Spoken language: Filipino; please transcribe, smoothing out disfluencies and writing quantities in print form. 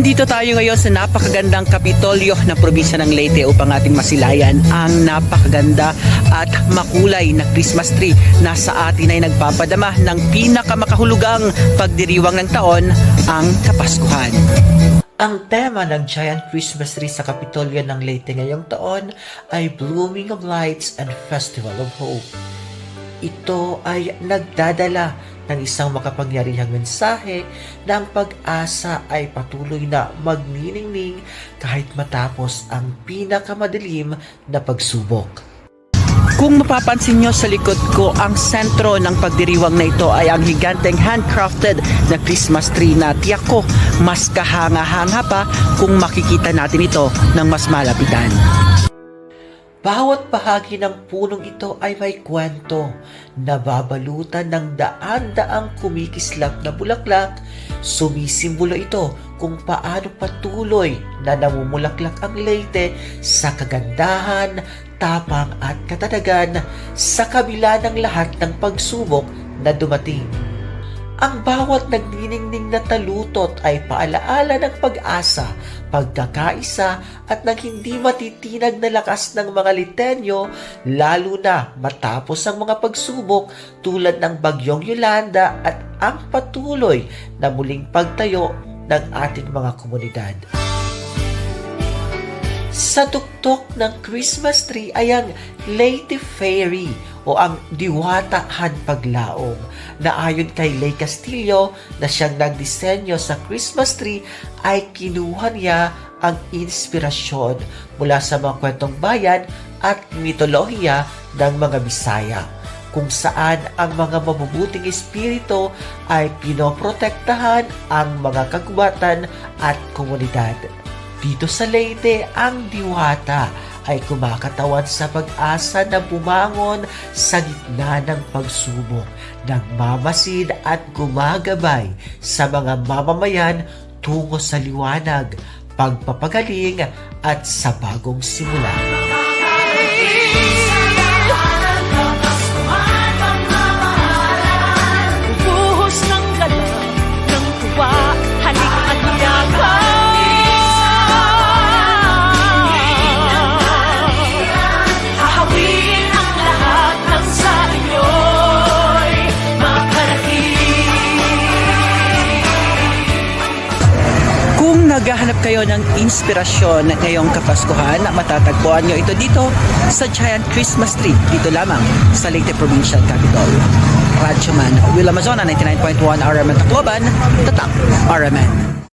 Nandito tayo ngayon sa napakagandang Kapitolyo ng probinsya ng Leyte upang ating masilayan ang napakaganda at makulay na Christmas tree na sa atin ay nagpapadama ng pinakamakahulugang pagdiriwang ng taon, ang Kapaskuhan. Ang tema ng giant Christmas tree sa Kapitolyo ng Leyte ngayong taon ay Blooming of Lights and Festival of Hope. Ito ay nagdadala ng isang makapangyarihang mensahe na ang pag-asa ay patuloy na magniningning kahit matapos ang pinakamadilim na pagsubok. Kung mapapansin nyo sa likod ko, ang sentro ng pagdiriwang na ito ay ang higanteng handcrafted na Christmas tree na tiyak ko mas kahanga-hanga pa kung makikita natin ito ng mas malapitan. Bawat bahagi ng punong ito ay may kwento, nababalutan ng daan-daang kumikislap na bulaklak. Sumisimbolo ito kung paano patuloy na namumulaklak ang Leyte sa kagandahan, tapang at katatagan sa kabila ng lahat ng pagsubok na dumating. Ang bawat nagniningning na talutot ay paalaala ng pag-asa, pagkakaisa at ng hindi matitinag na lakas ng mga Litenyo, lalo na matapos ang mga pagsubok tulad ng Bagyong Yolanda at ang patuloy na muling pagtayo ng ating mga komunidad. Sa tuktok ng Christmas tree ay ang Leyte Fairy o ang Diwata Hanpaglaong na ayon kay Ley Castillo na siyang nagdisenyo sa Christmas tree ay kinuha niya ang inspirasyon mula sa mga kwentong bayan at mitolohiya ng mga Bisaya, kung saan ang mga mabubuting espiritu ay pinoprotektahan ang mga kagubatan at komunidad. Dito sa Leyte, ang diwata ay kumakatawan sa pag-asa na bumangon sa gitna ng pagsubok, nagmamasid at gumagabay sa mga mamamayan tungo sa liwanag, pagpapagaling at sa bagong simula. Buhos ng galak, ng tuwa, halik at yakap. Kung naghahanap kayo ng inspirasyon ngayong Kapaskuhan, matatagpuan nyo ito dito sa Giant Christmas Tree, dito lamang sa Leyte Provincial Capital. Radyo Man, Will Amazona, 99.1 RMN Tacloban, Tatak RMN.